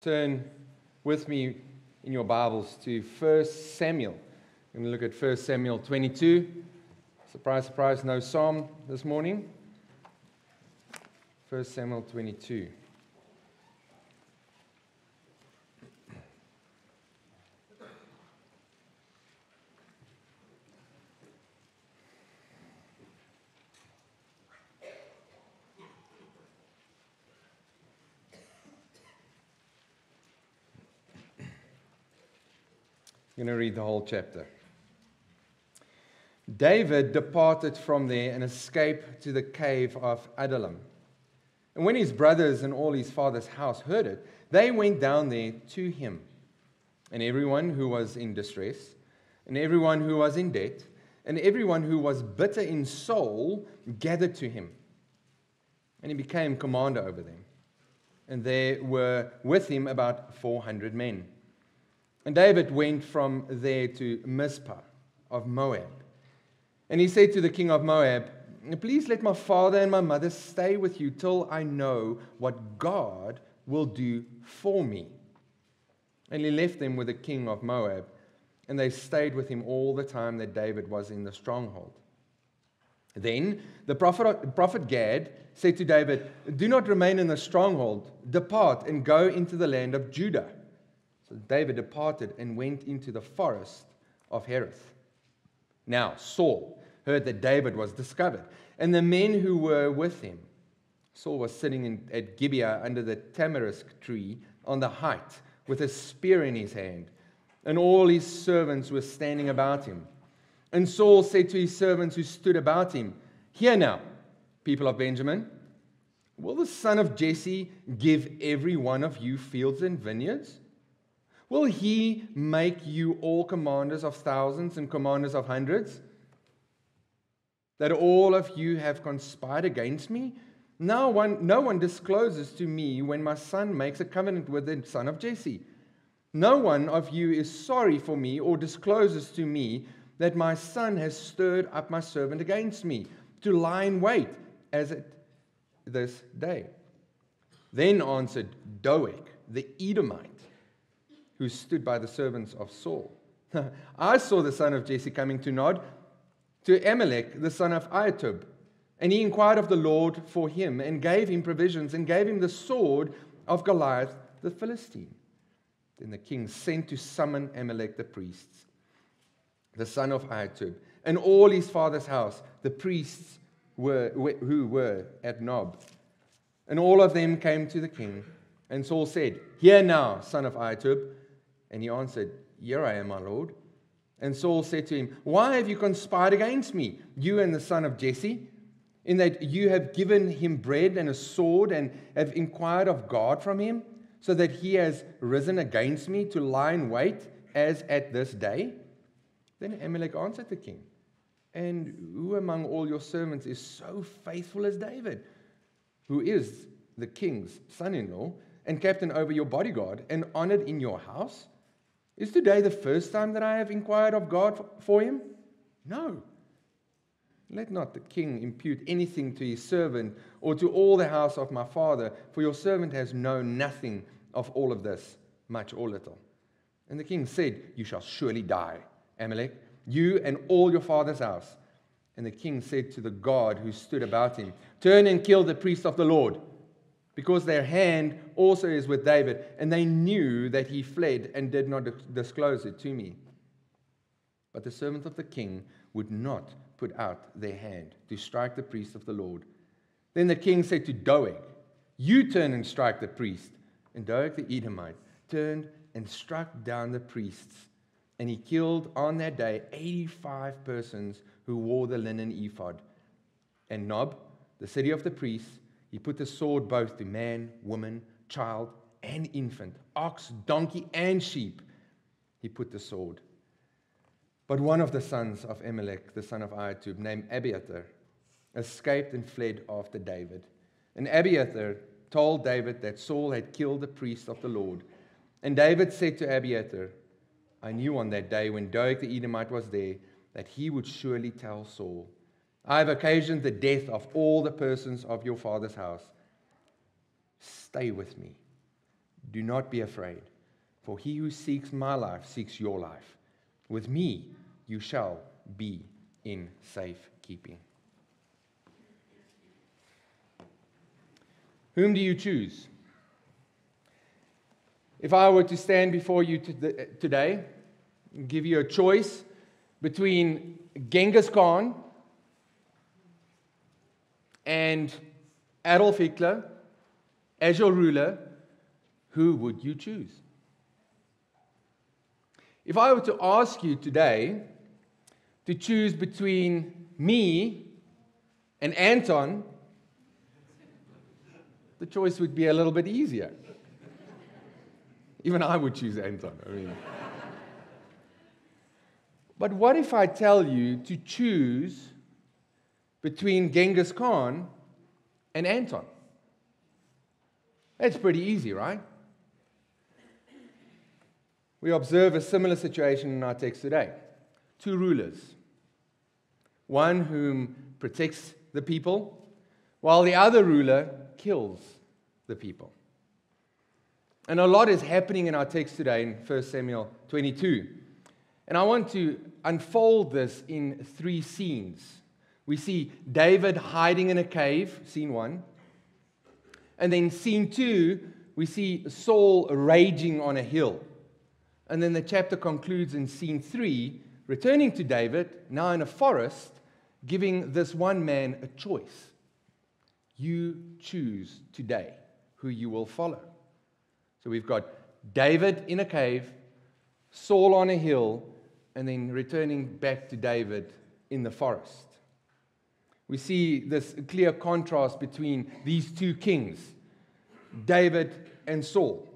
Turn with me in your Bibles to 1 Samuel. We're going to look at 1 Samuel 22. Surprise, surprise, no psalm this morning. 1 Samuel 22. I'm going to read the whole chapter. David departed from there and escaped to the cave of Adullam. And when his brothers and all his father's house heard it, they went down there to him. And everyone who was in distress, and everyone who was in debt, and everyone who was bitter in soul gathered to him. And he became commander over them. And there were with him about 400 men. And David went from there to Mizpah of Moab. And he said to the king of Moab, "Please let my father and my mother stay with you till I know what God will do for me." And he left them with the king of Moab, and they stayed with him all the time that David was in the stronghold. Then the prophet Gad said to David, "Do not remain in the stronghold. Depart and go into the land of Judah." So David departed and went into the forest of Hereth. Now Saul heard that David was discovered, and the men who were with him. Saul was sitting at Gibeah under the tamarisk tree on the height, with a spear in his hand, and all his servants were standing about him. And Saul said to his servants who stood about him, "Hear now, people of Benjamin, will the son of Jesse give every one of you fields and vineyards? Will he make you all commanders of thousands and commanders of hundreds? That all of you have conspired against me? No one discloses to me when my son makes a covenant with the son of Jesse. No one of you is sorry for me or discloses to me that my son has stirred up my servant against me to lie in wait as at this day." Then answered Doeg, the Edomite, who stood by the servants of Saul, "I saw the son of Jesse coming to Nod, to Amalek, the son of Ahitub. And he inquired of the Lord for him, and gave him provisions, and gave him the sword of Goliath the Philistine." Then the king sent to summon Amalek the priests, the son of Ahitub, and all his father's house, the priests who were at Nob. And all of them came to the king. And Saul said, "Hear now, son of Ahitub." And he answered, "Here I am, my lord." And Saul said to him, "Why have you conspired against me, you and the son of Jesse, in that you have given him bread and a sword, and have inquired of God from him, so that he has risen against me to lie in wait as at this day?" Then Amalek answered the king, "And who among all your servants is so faithful as David, who is the king's son-in-law, and captain over your bodyguard, and honored in your house? Is today the first time that I have inquired of God for him? No. Let not the king impute anything to his servant or to all the house of my father, for your servant has known nothing of all of this, much or little." And the king said, "You shall surely die, Amalek, you and all your father's house." And the king said to the guard who stood about him, "Turn and kill the priest of the Lord, because their hand also is with David." And they knew that he fled and did not disclose it to me. But the servants of the king would not put out their hand to strike the priest of the Lord. Then the king said to Doeg, "You turn and strike the priest." And Doeg the Edomite turned and struck down the priests. And he killed on that day 85 persons who wore the linen ephod. And Nob, the city of the priests, he put the sword both to man, woman, child, and infant, ox, donkey, and sheep. He put the sword. But one of the sons of Amalek, the son of Ahitub, named Abiathar, escaped and fled after David. And Abiathar told David that Saul had killed the priest of the Lord. And David said to Abiathar, "I knew on that day when Doeg the Edomite was there that he would surely tell Saul, 'I have occasioned the death of all the persons of your father's house. Stay with me. do not be afraid, for he who seeks my life seeks your life. With me you shall be in safe keeping. Whom do you choose? If I were to stand before you today and give you a choice between Genghis Khan and Adolf Hitler as your ruler, who would you choose? If I were to ask you today to choose between me and Anton, the choice would be a little bit easier. Even I would choose Anton. But what if I tell you to choose between Genghis Khan and Anton? That's pretty easy, right? We observe a similar situation in our text today. Two rulers. One whom protects the people, while the other ruler kills the people. And a lot is happening in our text today in 1 Samuel 22. And I want to unfold this in three scenes. We see David hiding in a cave, scene 1. And then scene 2, we see Saul raging on a hill. And then the chapter concludes in scene 3, returning to David, now in a forest, giving this one man a choice. You choose today who you will follow. So we've got David in a cave, Saul on a hill, and then returning back to David in the forest. We see this clear contrast between these two kings, David and Saul.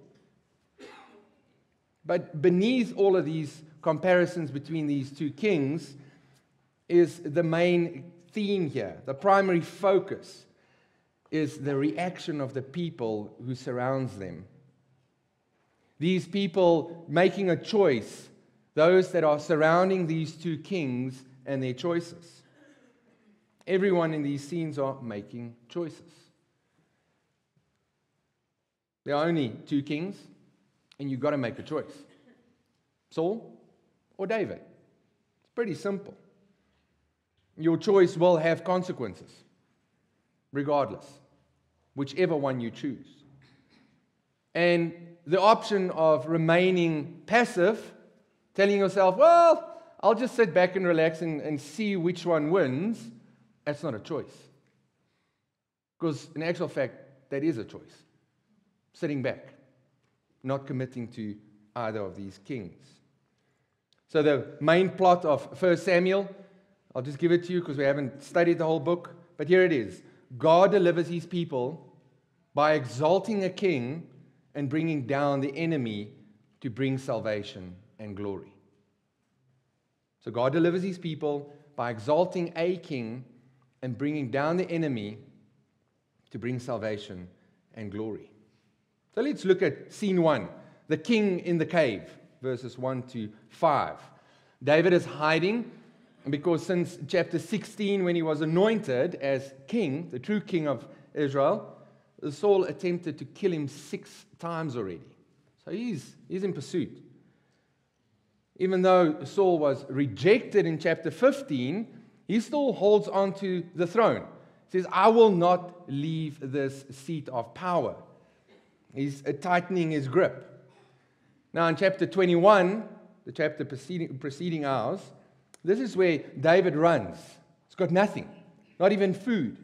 But beneath all of these comparisons between these two kings is the main theme here. The primary focus is the reaction of the people who surrounds them. These people making a choice, those that are surrounding these two kings and their choices. Everyone in these scenes are making choices. There are only two kings, and you've got to make a choice. Saul or David. It's pretty simple. Your choice will have consequences, regardless, whichever one you choose. And the option of remaining passive, telling yourself, well, I'll just sit back and relax and see which one wins, that's not a choice. Because in actual fact, that is a choice. Sitting back, not committing to either of these kings. So the main plot of 1 Samuel, I'll just give it to you because we haven't studied the whole book, but here it is. God delivers his people by exalting a king and bringing down the enemy to bring salvation and glory. So God delivers his people by exalting a king and bringing down the enemy to bring salvation and glory. So let's look at scene 1, the king in the cave, verses 1 to 5. David is hiding, because since chapter 16, when he was anointed as king, the true king of Israel, Saul attempted to kill him 6 times already. So he's in pursuit. Even though Saul was rejected in chapter 15, he still holds on to the throne. He says, I will not leave this seat of power. He's tightening his grip. Now in chapter 21, the chapter preceding ours, this is where David runs. He's got nothing, not even food.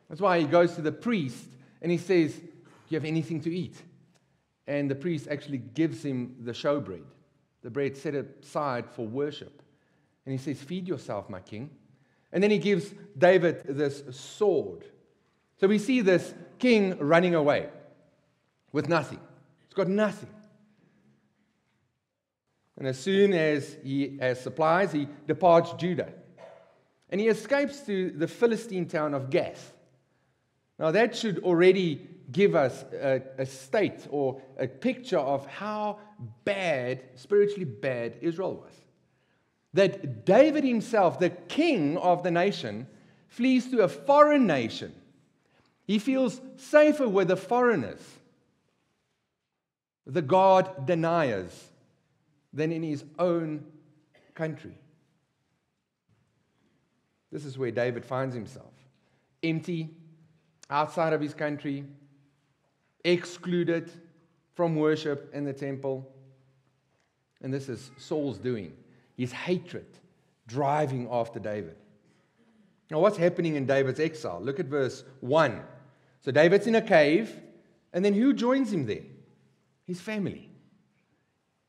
That's why he goes to the priest and he says, do you have anything to eat? And the priest actually gives him the showbread, the bread set aside for worship. And he says, feed yourself, my king. And then he gives David this sword. So we see this king running away with nothing. He's got nothing. And as soon as he has supplies, he departs Judah. And he escapes to the Philistine town of Gath. Now that should already give us a state or a picture of how bad, spiritually bad Israel was. That David himself, the king of the nation, flees to a foreign nation. He feels safer with the foreigners. the God deniers, than in his own country. This is where David finds himself. Empty, outside of his country, excluded from worship in the temple. And this is Saul's doing. His hatred driving after David. Now, what's happening in David's exile? Look at verse 1. So David's in a cave, and then who joins him there? His family.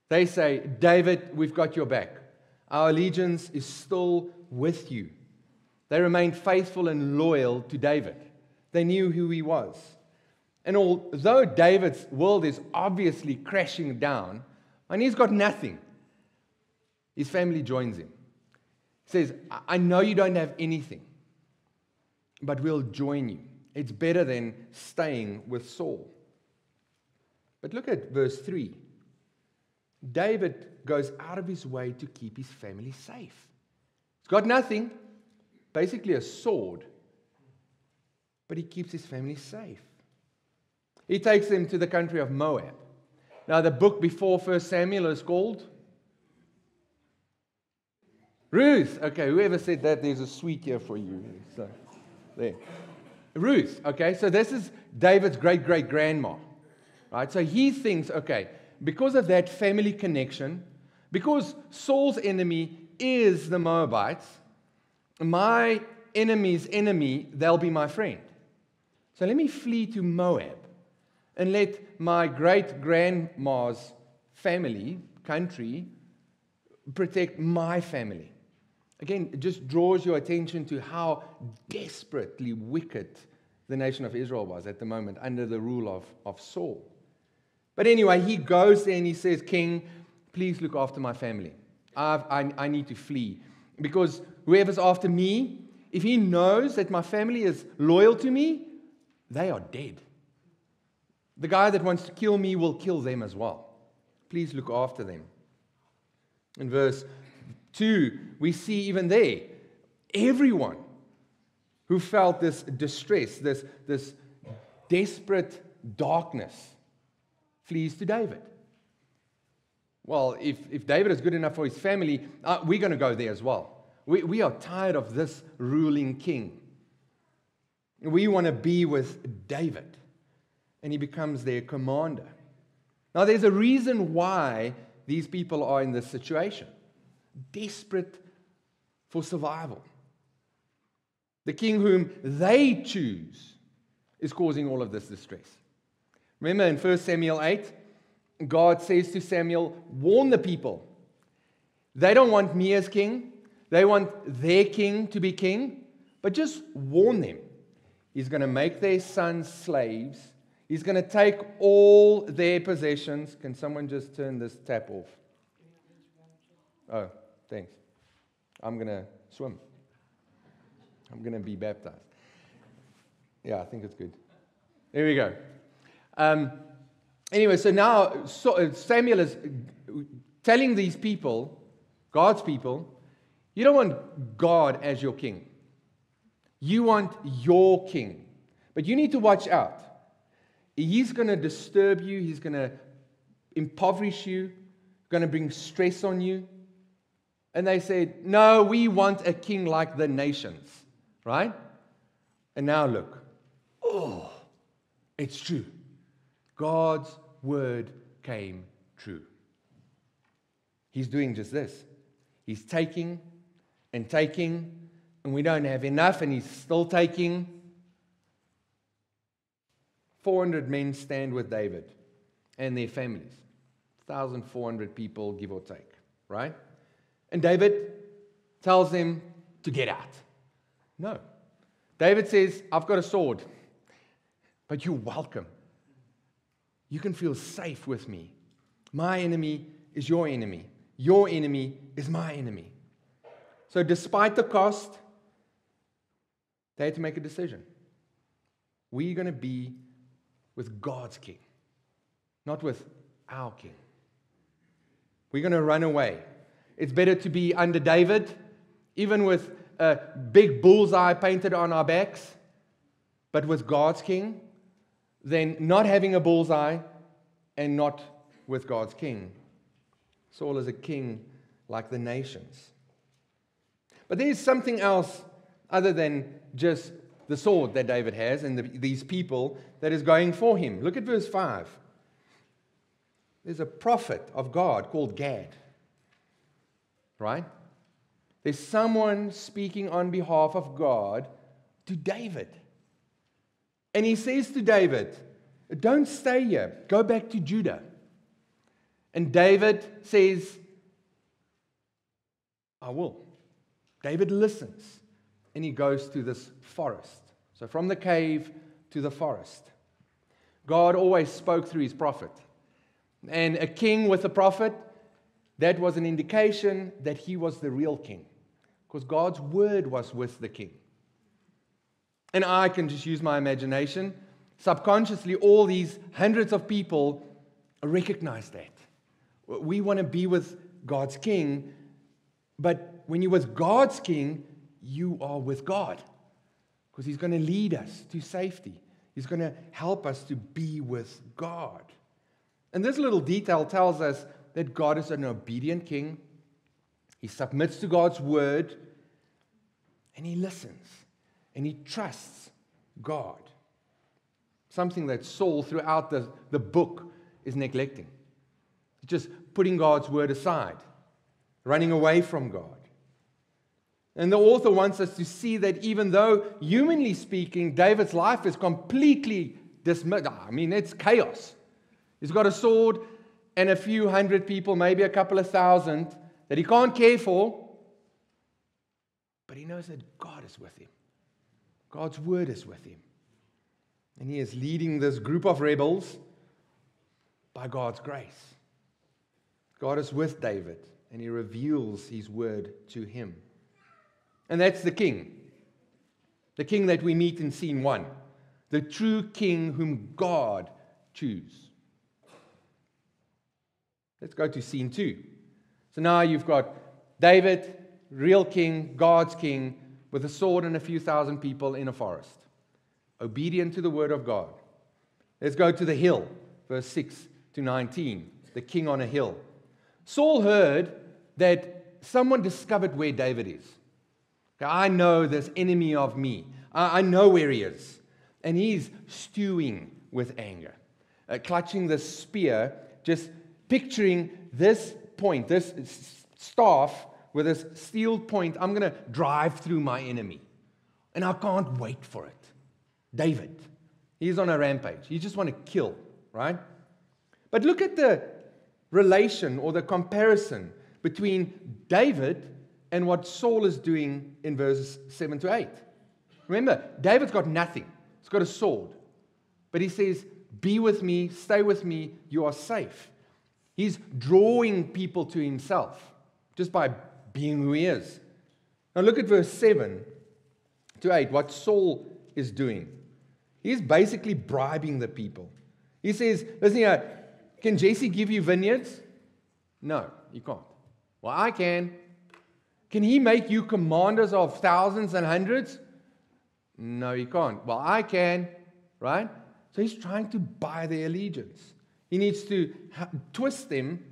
They say, David, we've got your back. Our allegiance is still with you. They remained faithful and loyal to David. They knew who he was. And although David's world is obviously crashing down, and he's got nothing, his family joins him. He says, I know you don't have anything, but we'll join you. It's better than staying with Saul. But look at verse 3. David goes out of his way to keep his family safe. He's got nothing, basically a sword, but he keeps his family safe. He takes them to the country of Moab. Now, the book before 1 Samuel is called Ruth. Okay, whoever said that, there's a sweet here for you. So, there. Ruth. Okay, so this is David's great-great-grandma. Right? So he thinks, okay, because of that family connection, because Saul's enemy is the Moabites, my enemy's enemy, they'll be my friend. So let me flee to Moab and let my great-grandma's family, country, protect my family. Again, it just draws your attention to how desperately wicked the nation of Israel was at the moment under the rule of Saul. But anyway, he goes there and he says, King, please look after my family. I need to flee. Because whoever's after me, if he knows that my family is loyal to me, they are dead. The guy that wants to kill me will kill them as well. Please look after them. In verse 2, we see even there, everyone who felt this distress, this desperate darkness, flees to David. Well, if David is good enough for his family, we're going to go there as well. We are tired of this ruling king. We want to be with David. And he becomes their commander. Now, there's a reason why these people are in this situation. Desperate for survival. The king whom they choose is causing all of this distress. Remember in 1 Samuel 8, God says to Samuel, warn the people. They don't want me as king. They want their king to be king. But just warn them. He's going to make their sons slaves. He's going to take all their possessions. Can someone just turn this tap off? Oh, thanks. I'm going to swim. I'm going to be baptized. Yeah, I think it's good. There we go. Anyway, so now Samuel is telling these people, God's people, you don't want God as your king. You want your king. But you need to watch out. He's going to disturb you. He's going to impoverish you. Going to bring stress on you. And they said, no, we want a king like the nations. Right? And now look. Oh, it's true. God's word came true. He's doing just this. He's taking, and we don't have enough, and he's still taking. 400 men stand with David and their families. 1,400 people, give or take, right? And David tells them to get out. No. David says, I've got a sword, but you're welcome. You can feel safe with me. My enemy is your enemy. Your enemy is my enemy. So despite the cost, they had to make a decision. We're going to be with God's king, not with our king. We're going to run away. It's better to be under David, even with a big bullseye painted on our backs, but with God's king, than not having a bullseye and not with God's king. Saul is a king like the nations. But there's something else other than just the sword that David has and these people that is going for him. Look at verse 5. There's a prophet of God called Gad. Right? There's someone speaking on behalf of God to David. And he says to David, don't stay here. Go back to Judah. And David says, I will. David listens. And he goes to this forest. So from the cave to the forest. God always spoke through his prophet. And a king with a prophet, that was an indication that he was the real king. Because God's word was with the king. And I can just use my imagination. Subconsciously, all these hundreds of people recognize that. We want to be with God's king. But when you're with God's king, you are with God. Because he's going to lead us to safety. He's going to help us to be with God. And this little detail tells us that God is an obedient king. He submits to God's word. And he listens. And he trusts God. Something that Saul throughout the book is neglecting. Just putting God's word aside. Running away from God. And the author wants us to see that even though, humanly speaking, David's life is completely dismissed. I mean, it's chaos. He's got a sword and a few hundred people, maybe a couple of thousand, that he can't care for. But he knows that God is with him. God's word is with him. And he is leading this group of rebels by God's grace. God is with David, and he reveals his word to him. And that's the king. The king that we meet in scene 1. The true king whom God chooses. Let's go to scene 2. So now you've got David, real king, God's king, with a sword and a few thousand people in a forest. Obedient to the word of God. Let's go to the hill, verse 6 to 19. The king on a hill. Saul heard that someone discovered where David is. I know this enemy of me. I know where he is. And he's stewing with anger. Clutching the spear, just picturing this point, this staff with this steel point. I'm going to drive through my enemy. And I can't wait for it. David, he's on a rampage. He just want to kill, right? But look at the relation or the comparison between David and what Saul is doing in verses 7 to 8. Remember, David's got nothing. He's got a sword. But he says, be with me, stay with me, you are safe. He's drawing people to himself just by being who he is. Now look at verse 7 to 8, what Saul is doing. He's basically bribing the people. He says, listen here, can Jesse give you vineyards? No, he can't. Well, I can. Can he make you commanders of thousands and hundreds? No, he can't. Well, I can, right? So he's trying to buy their allegiance. He needs to twist them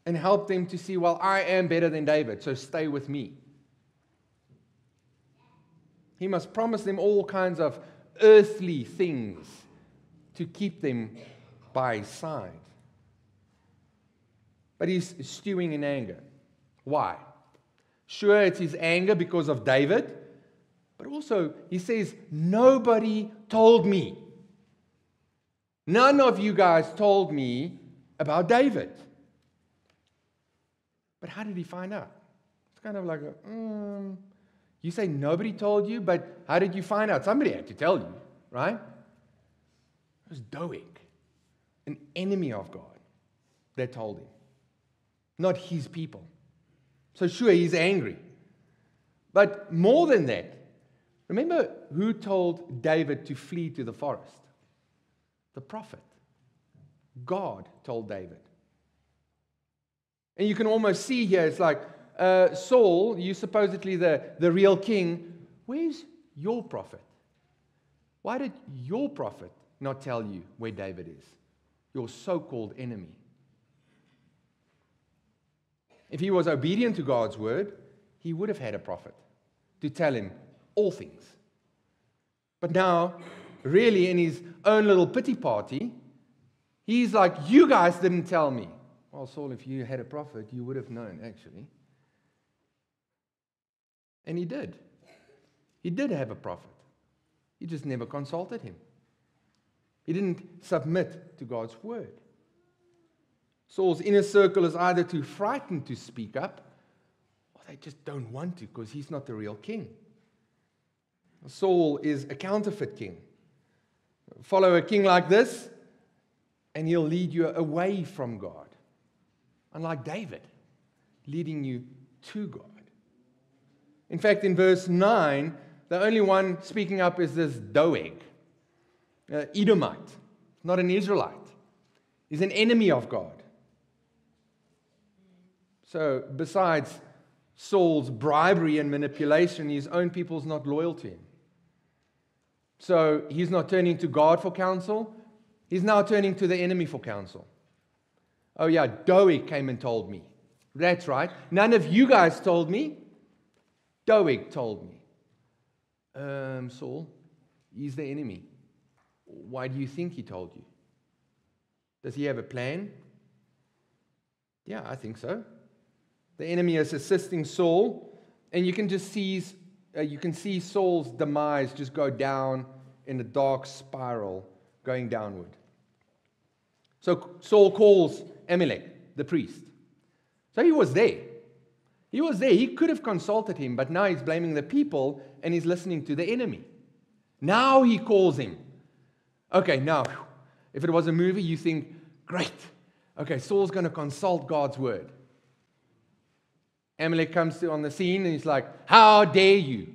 and help them to see, well, I am better than David, so stay with me. He must promise them all kinds of earthly things to keep them by his side. But he's stewing in anger. Why? Sure, it's his anger because of David, but also he says, nobody told me. None of you guys told me about David. But how did he find out? It's kind of like, you say nobody told you, but how did you find out? Somebody had to tell you, right? It was Doeg, an enemy of God, that told him, not his people. So sure, he's angry. But more than that, remember who told David to flee to the forest? The prophet. God told David. And you can almost see here, it's like, Saul, you supposedly the real king, where's your prophet? Why did your prophet not tell you where David is? Your so-called enemy. If he was obedient to God's word, he would have had a prophet to tell him all things. But now, really in his own little pity party, he's like, you guys didn't tell me. Well, Saul, if you had a prophet, you would have known, actually. And he did. He did have a prophet. He just never consulted him. He didn't submit to God's word. Saul's inner circle is either too frightened to speak up, or they just don't want to because he's not the real king. Saul is a counterfeit king. Follow a king like this, and he'll lead you away from God. Unlike David, leading you to God. In fact, in verse 9, the only one speaking up is this Doeg, Edomite, not an Israelite. He's an enemy of God. So, besides Saul's bribery and manipulation, his own people's not loyal to him. So, he's not turning to God for counsel. He's now turning to the enemy for counsel. Oh yeah, Doeg came and told me. That's right. None of you guys told me. Doeg told me. Saul, he's the enemy. Why do you think he told you? Does he have a plan? Yeah, I think so. The enemy is assisting Saul, and you can just see Saul's demise just go down in a dark spiral, going downward. So Saul calls Amalek, the priest. So he was there. He was there. He could have consulted him, but now he's blaming the people and he's listening to the enemy. Now he calls him. Okay, now, if it was a movie, you think, great. Okay, Saul's going to consult God's word. Amalek comes on the scene and he's like, how dare you?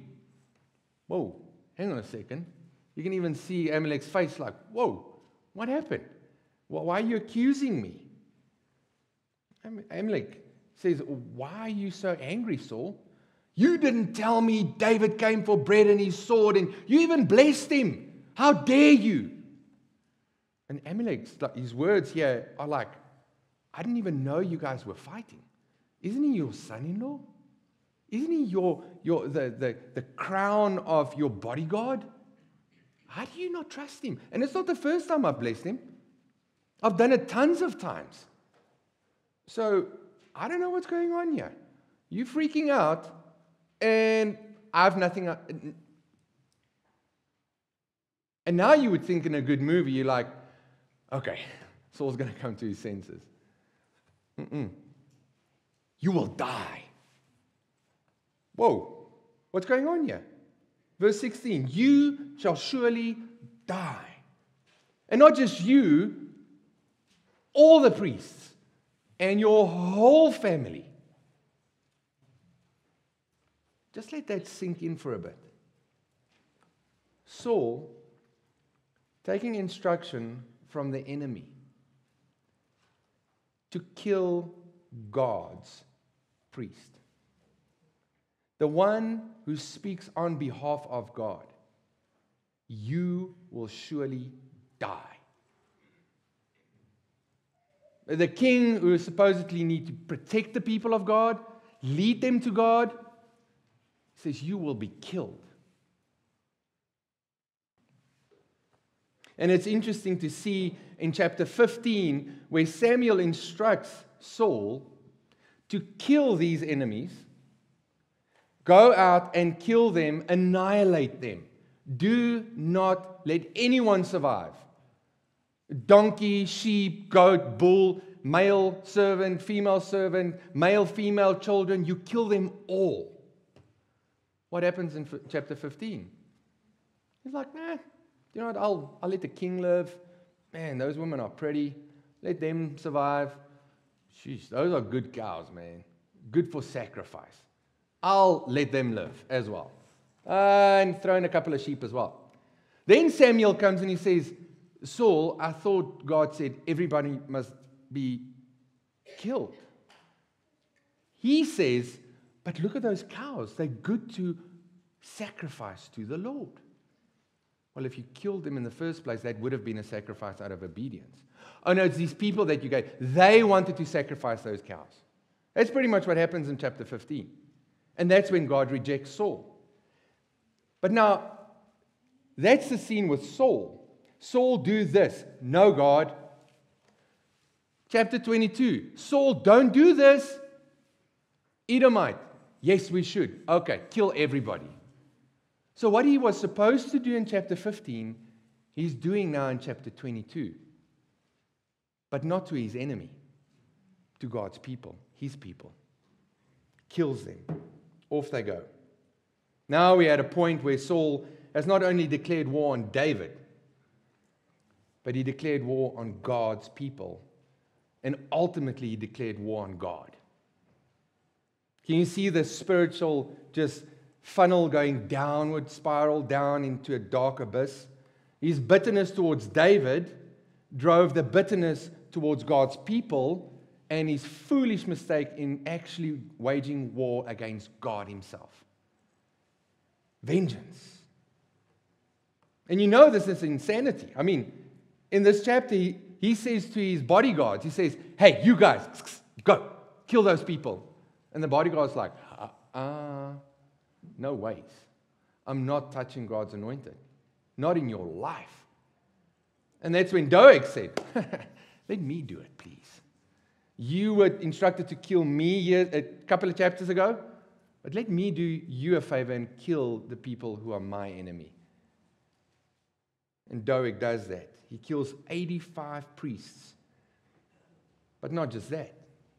Whoa, hang on a second. You can even see Amalek's face like, whoa, what happened? Well, why are you accusing me? Amalek says, why are you so angry, Saul? You didn't tell me David came for bread and his sword, and you even blessed him. How dare you? And Amalek's, his words here are like, I didn't even know you guys were fighting. Isn't he your son-in-law? Isn't he the crown of your bodyguard? How do you not trust him? And it's not the first time I've blessed him. I've done it tons of times. So, I don't know what's going on here. You're freaking out, and I have nothing. And now you would think in a good movie, you're like, okay, Saul's going to come to his senses. You will die. Whoa, what's going on here? Verse 16, you shall surely die. And not just you, all the priests and your whole family. Just let that sink in for a bit. Saul, taking instruction from the enemy to kill God's priest, the one who speaks on behalf of God, you will surely die. The king who supposedly need to protect the people of God, lead them to God, says you will be killed. And it's interesting to see in chapter 15 where Samuel instructs Saul to kill these enemies, go out and kill them, annihilate them. Do not let anyone survive. Donkey, sheep, goat, bull, male servant, male, female children, you kill them all. What happens in chapter 15? He's like, nah, you know what, I'll let the king live. Man, those women are pretty. Let them survive. Sheesh, those are good cows, man. Good for sacrifice. I'll let them live as well. And throw in a couple of sheep as well. Then Samuel comes and he says, Saul, I thought God said everybody must be killed. He says, but look at those cows. They're good to sacrifice to the Lord. Well, if you killed them in the first place, that would have been a sacrifice out of obedience. Oh no, it's these people that you gave. They wanted to sacrifice those cows. That's pretty much what happens in chapter 15. And that's when God rejects Saul. But now, that's the scene with Saul. Saul, do this. No, God. Chapter 22. Saul, don't do this. Edomite. Yes, we should. Okay, kill everybody. So what he was supposed to do in chapter 15, he's doing now in chapter 22. But not to his enemy. To God's people. His people. Kills them. Off they go. Now we're at a point where Saul has not only declared war on David, but he declared war on God's people. And ultimately he declared war on God. Can you see the spiritual just funnel going downward, spiral down into a dark abyss? His bitterness towards David drove the bitterness towards God's people, and his foolish mistake in actually waging war against God himself. Vengeance. And you know this is insanity. I mean, in this chapter, he says to his bodyguards, he says, hey, you guys, go, kill those people. And the bodyguard's like, no ways. I'm not touching God's anointed. Not in your life. And that's when Doeg said, let me do it, please. You were instructed to kill me a couple of chapters ago, but let me do you a favor and kill the people who are my enemy. And Doeg does that. He kills 85 priests. But not just that.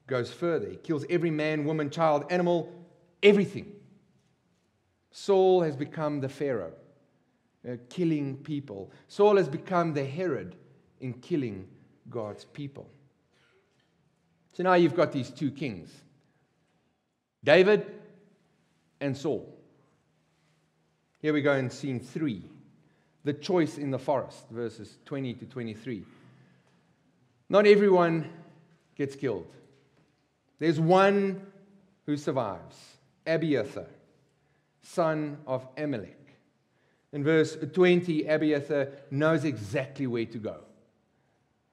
Goes further. He kills every man, woman, child, animal, everything. Saul has become the Pharaoh, killing people. Saul has become the Herod in killing God's people. So now you've got these two kings, David and Saul. Here we go in scene 3, the choice in the forest, verses 20 to 23. Not everyone gets killed. There's one who survives, Abiathar, son of Amalek. In verse 20, Abiathar knows exactly where to go.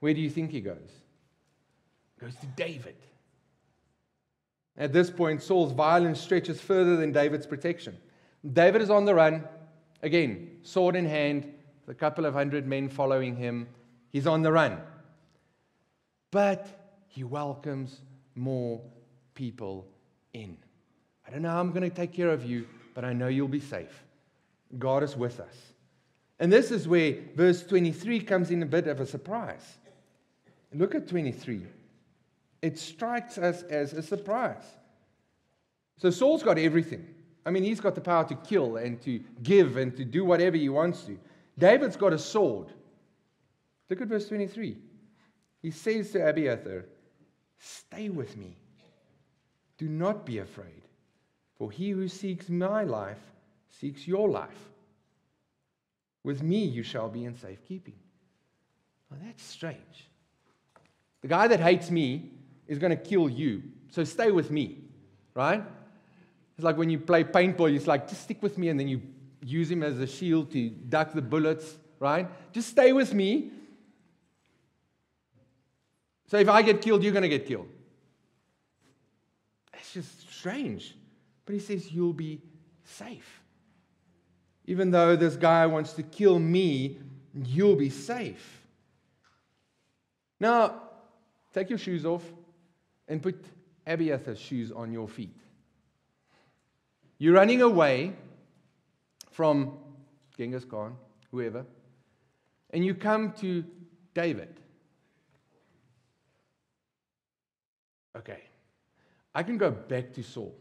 Where do you think he goes? Goes to David. At this point, Saul's violence stretches further than David's protection. David is on the run. Again, sword in hand, with a couple of hundred men following him. He's on the run. But he welcomes more people in. I don't know how I'm going to take care of you, but I know you'll be safe. God is with us. And this is where verse 23 comes in a bit of a surprise. Look at 23. It strikes us as a surprise. So Saul's got everything. I mean, he's got the power to kill and to give and to do whatever he wants to. David's got a sword. Look at verse 23. He says to Abiathar, stay with me. Do not be afraid, for he who seeks my life seeks your life. With me you shall be in safekeeping. Well, that's strange. The guy that hates me is going to kill you, so stay with me, right? It's like when you play paintball, it's like, just stick with me, and then you use him as a shield to duck the bullets, right? Just stay with me. So if I get killed, you're going to get killed. It's just strange. But he says, you'll be safe. Even though this guy wants to kill me, you'll be safe. Now, take your shoes off and put Abiathar's shoes on your feet. You're running away from Genghis Khan, whoever, and you come to David. Okay, I can go back to Saul,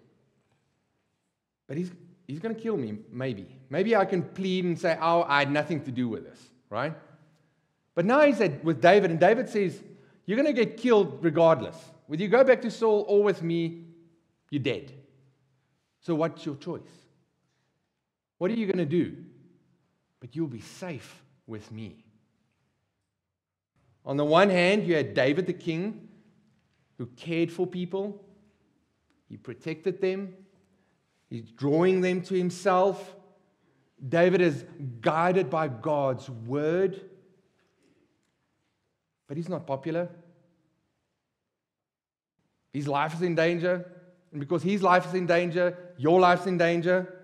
but he's going to kill me, maybe. Maybe I can plead and say, oh, I had nothing to do with this, right? But now he's with David, and David says, you're going to get killed regardless. Whether you go back to Saul or with me, you're dead. So what's your choice? What are you going to do? But you'll be safe with me. On the one hand, you had David the king, who cared for people. He protected them. He's drawing them to himself. David is guided by God's word. But he's not popular. His life is in danger. And because his life is in danger, your life's in danger.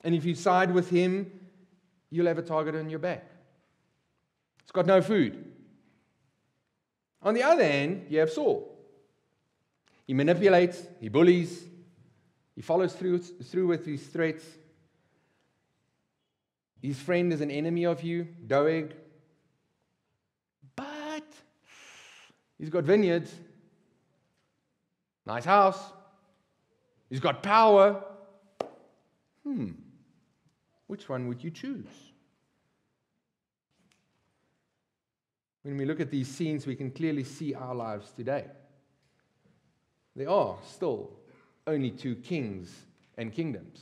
And if you side with him, you'll have a target on your back. It's got no food. On the other hand, you have Saul. He manipulates, he bullies, he follows through with his threats. His friend is an enemy of you, Doeg. But he's got vineyards, nice house, he's got power. Which one would you choose? When we look at these scenes, we can clearly see our lives today. There are still only two kings and kingdoms,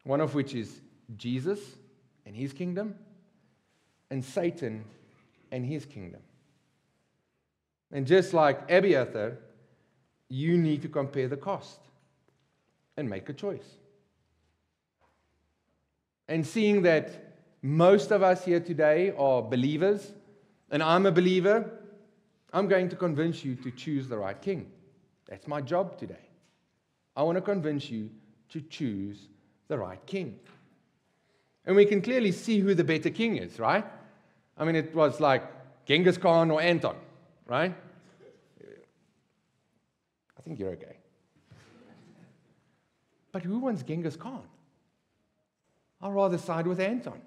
one of which is Jesus and his kingdom, and Satan and his kingdom. And just like Abiathar, you need to compare the cost and make a choice. And seeing that most of us here today are believers, and I'm a believer, I'm going to convince you to choose the right king. That's my job today. I want to convince you to choose the right king. And we can clearly see who the better king is, right? I mean, it was like Genghis Khan or Anton, right? I think you're okay. But who wants Genghis Khan? I'd rather side with Anton.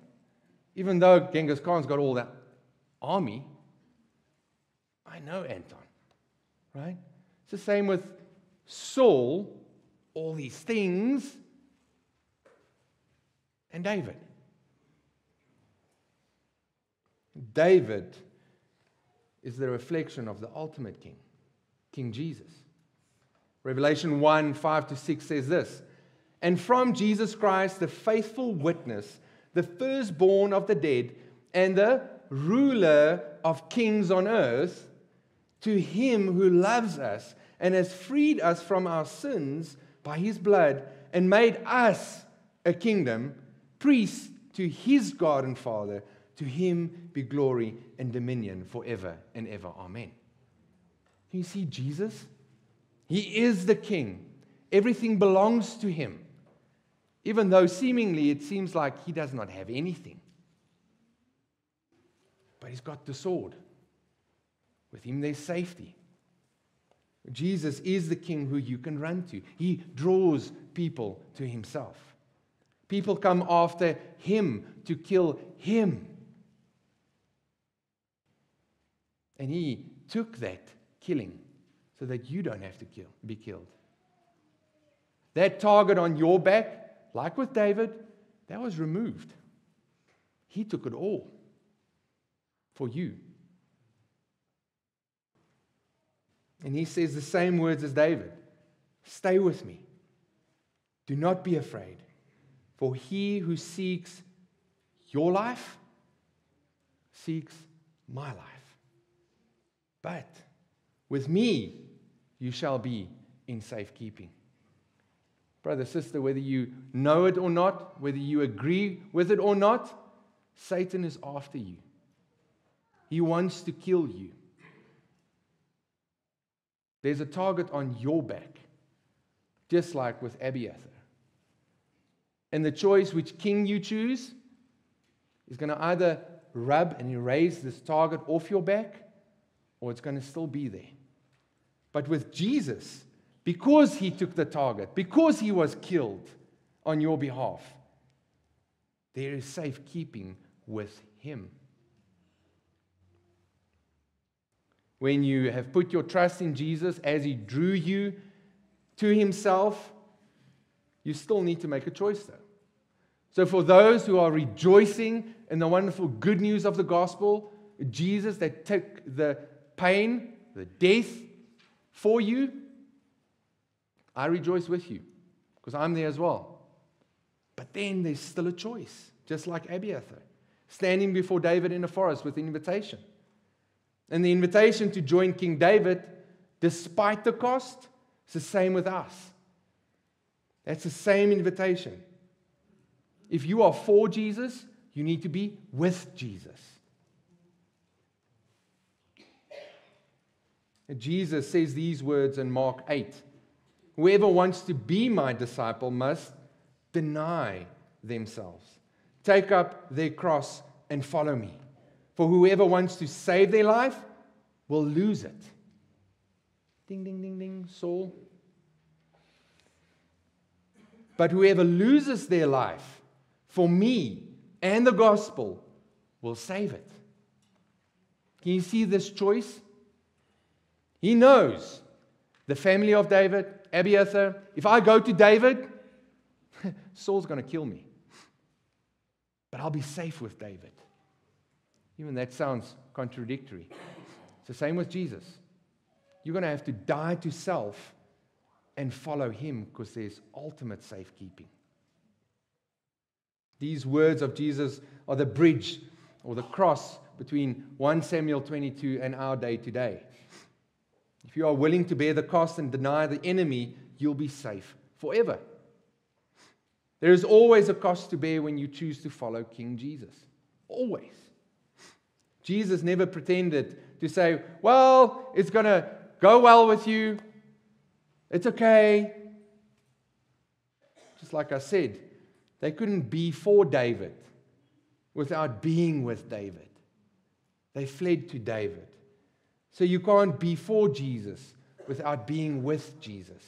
Even though Genghis Khan's got all that army, I know Anton, right? It's the same with Saul, all these things, and David. David is the reflection of the ultimate king, King Jesus. Revelation 1, 5-6 says this, "And from Jesus Christ, the faithful witness, the firstborn of the dead, and the ruler of kings on earth, to him who loves us and has freed us from our sins by his blood and made us a kingdom, priests to his God and Father, to him be glory and dominion forever and ever. Amen." Can you see Jesus? He is the king. Everything belongs to him, even though seemingly it seems like he does not have anything. But he's got the sword. With him there's safety. Jesus is the king who you can run to. He draws people to himself. People come after him to kill him. And he took that killing so that you don't have to be killed. That target on your back, like with David, that was removed. He took it all for you. And he says the same words as David. "Stay with me. Do not be afraid. For he who seeks your life seeks my life. But with me you shall be in safekeeping." Brother, sister, whether you know it or not, whether you agree with it or not, Satan is after you. He wants to kill you. There's a target on your back, just like with Abiathar. And the choice which king you choose is going to either rub and erase this target off your back, or it's going to still be there. But with Jesus, because he took the target, because he was killed on your behalf, there is safekeeping with him. When you have put your trust in Jesus as he drew you to himself, you still need to make a choice though. So for those who are rejoicing in the wonderful good news of the gospel, Jesus that took the pain, the death for you, I rejoice with you because I'm there as well. But then there's still a choice, just like Abiathar, standing before David in the forest with an invitation. And the invitation to join King David, despite the cost, is the same with us. That's the same invitation. If you are for Jesus, you need to be with Jesus. Jesus says these words in Mark 8. Whoever wants to be my disciple must deny themselves, take up their cross and follow me. For whoever wants to save their life will lose it. Ding, ding, ding, ding, Saul. But whoever loses their life for me and the gospel will save it. Can you see this choice? He knows the family of David, Abiathar. If I go to David, Saul's going to kill me. But I'll be safe with David. Even that sounds contradictory. It's the same with Jesus. You're going to have to die to self and follow him because there's ultimate safekeeping. These words of Jesus are the bridge or the cross between 1 Samuel 22 and our day today. If you are willing to bear the cost and deny the enemy, you'll be safe forever. There is always a cost to bear when you choose to follow King Jesus. Always. Jesus never pretended to say, well, it's going to go well with you. It's okay. Just like I said, they couldn't be for David without being with David. They fled to David. So you can't be for Jesus without being with Jesus.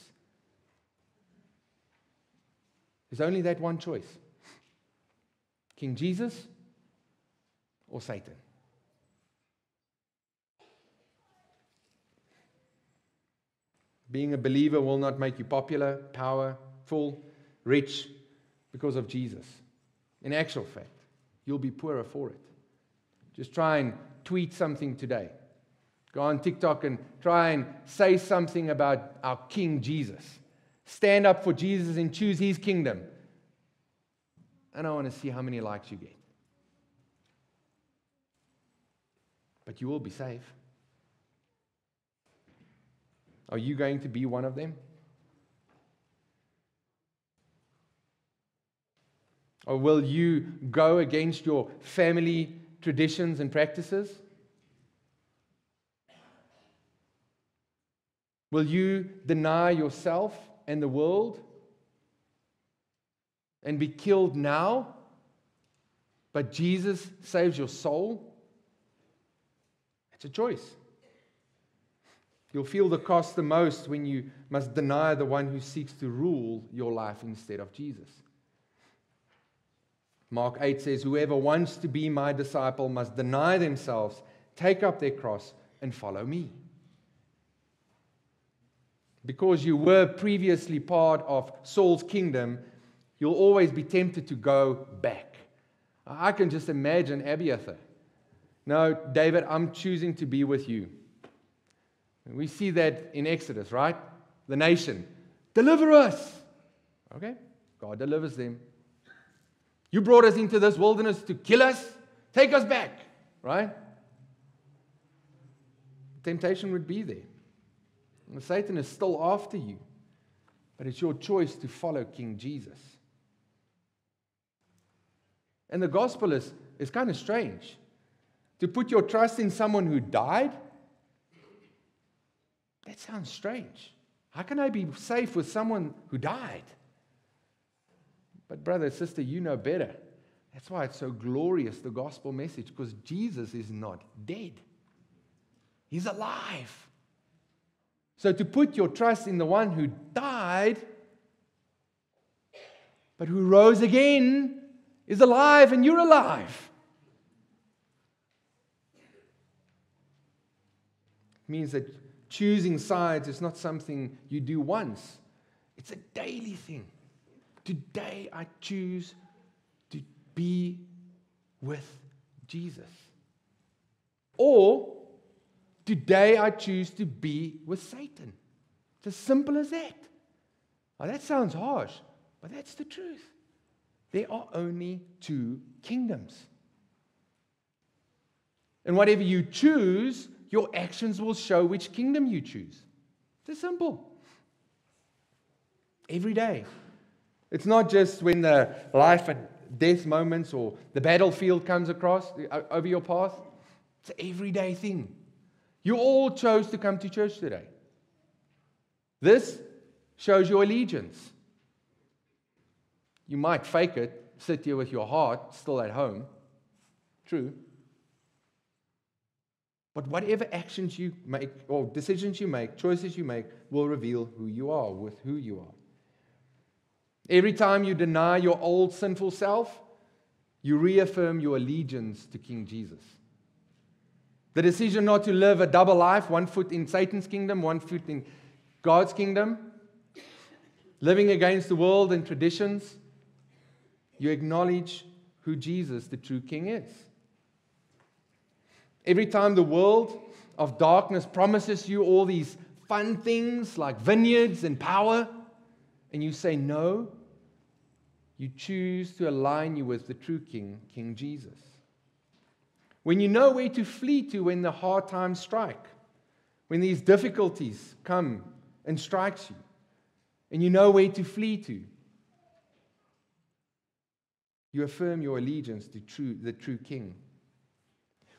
There's only that one choice. King Jesus or Satan. Being a believer will not make you popular, powerful, rich because of Jesus. In actual fact, you'll be poorer for it. Just try and tweet something today. Go on TikTok and try and say something about our King Jesus. Stand up for Jesus and choose his kingdom. And I want to see how many likes you get. But you will be safe. Are you going to be one of them? Or will you go against your family traditions and practices? Will you deny yourself and the world and be killed now, but Jesus saves your soul? It's a choice. You'll feel the cost the most when you must deny the one who seeks to rule your life instead of Jesus. Mark 8 says, whoever wants to be my disciple must deny themselves, take up their cross, and follow me. Because you were previously part of Saul's kingdom, you'll always be tempted to go back. I can just imagine Abiathar. No, David, I'm choosing to be with you. We see that in Exodus, right? The nation. Deliver us. Okay, God delivers them. You brought us into this wilderness to kill us. Take us back, right? Temptation would be there. And Satan is still after you. But it's your choice to follow King Jesus. And the gospel is kind of strange. To put your trust in someone who died, that sounds strange. How can I be safe with someone who died? But brother, sister, you know better. That's why it's so glorious, the gospel message, because Jesus is not dead. He's alive. So to put your trust in the one who died, but who rose again, is alive and you're alive. It means that choosing sides is not something you do once. It's a daily thing. Today I choose to be with Jesus. Or today I choose to be with Satan. It's as simple as that. Now that sounds harsh, but that's the truth. There are only two kingdoms. And whatever you choose, your actions will show which kingdom you choose. It's simple. Every day. It's not just when the life and death moments or the battlefield comes across over your path. It's an everyday thing. You all chose to come to church today. This shows your allegiance. You might fake it, sit here with your heart still at home. True. But whatever actions you make, or decisions you make, choices you make, will reveal who you are, with who you are. Every time you deny your old sinful self, you reaffirm your allegiance to King Jesus. The decision not to live a double life, one foot in Satan's kingdom, one foot in God's kingdom, living against the world and traditions, you acknowledge who Jesus, the true King, is. Every time the world of darkness promises you all these fun things like vineyards and power, and you say no, you choose to align you with the true King, King Jesus. When you know where to flee to when the hard times strike, when these difficulties come and strikes you, and you know where to flee to, you affirm your allegiance to the true King.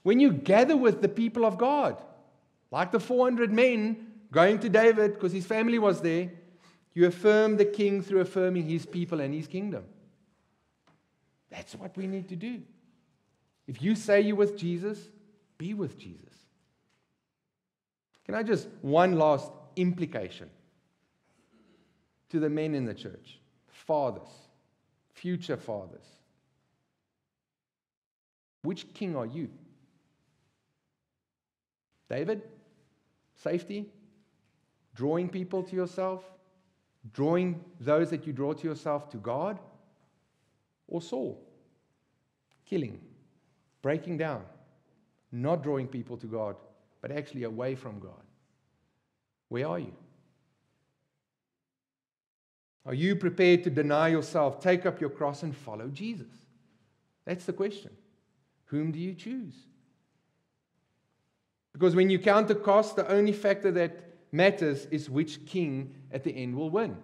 When you gather with the people of God, like the 400 men going to David because his family was there, you affirm the King through affirming his people and his kingdom. That's what we need to do. If you say you're with Jesus, be with Jesus. Can I just, one last implication to the men in the church, fathers, future fathers. Which king are you? David? Safety? Drawing people to yourself? Drawing those that you draw to yourself to God? Or Saul? Killing, breaking down, not drawing people to God, but actually away from God. Where are you? Are you prepared to deny yourself, take up your cross, and follow Jesus? That's the question. Whom do you choose? Because when you count the cost, the only factor that matters is which king at the end will win.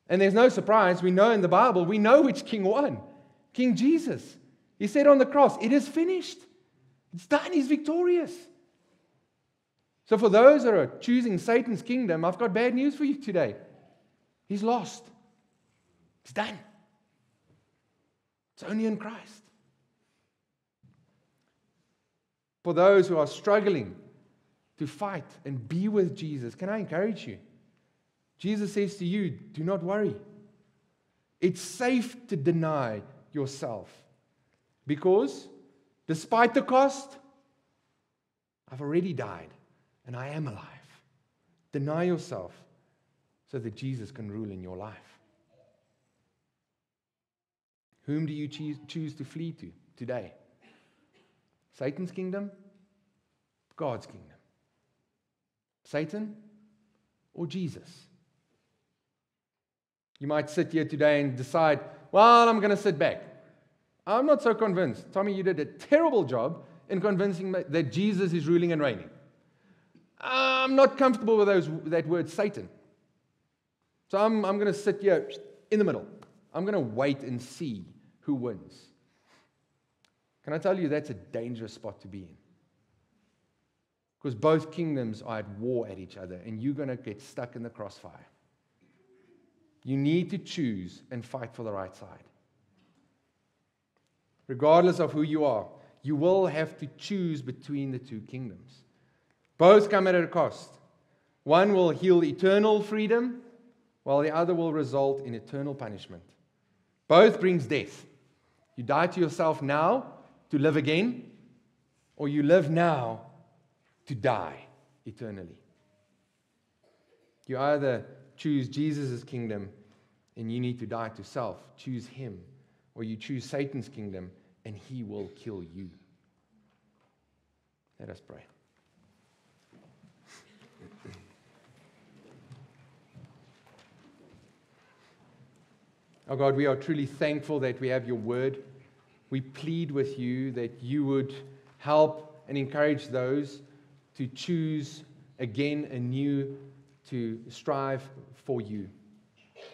And there's no surprise. We know in the Bible, we know which king won. King Jesus. He said on the cross, it is finished. It's done. He's victorious. So for those that are choosing Satan's kingdom, I've got bad news for you today. He's lost. It's done. It's only in Christ. For those who are struggling to fight and be with Jesus, can I encourage you? Jesus says to you, do not worry. It's safe to deny yourself because despite the cost, I've already died and I am alive. Deny yourself so that Jesus can rule in your life. Whom do you choose to flee to today? Satan's kingdom? God's kingdom? Satan or Jesus? You might sit here today and decide, well, I'm going to sit back. I'm not so convinced. Tommy, you did a terrible job in convincing me that Jesus is ruling and reigning. I'm not comfortable with that word Satan. So I'm going to sit here in the middle. I'm going to wait and see who wins. Can I tell you that's a dangerous spot to be in? Because both kingdoms are at war at each other, and you're going to get stuck in the crossfire. You need to choose and fight for the right side. Regardless of who you are, you will have to choose between the two kingdoms. Both come at a cost. One will yield eternal freedom, while the other will result in eternal punishment. Both brings death. You die to yourself now to live again, or you live now to die eternally. You either choose Jesus' kingdom and you need to die to self, choose him, or you choose Satan's kingdom and he will kill you. Let us pray. Oh God, we are truly thankful that we have your word. We plead with you that you would help and encourage those to choose again anew to strive for you.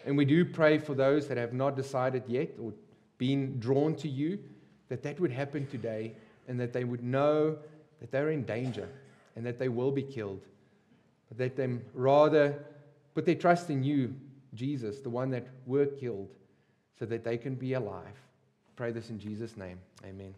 And we do pray for those that have not decided yet or been drawn to you, that would happen today and that they would know that they're in danger, and that they will be killed, but that they rather put their trust in you, Jesus, the one that were killed, so that they can be alive. Pray this in Jesus' name. Amen.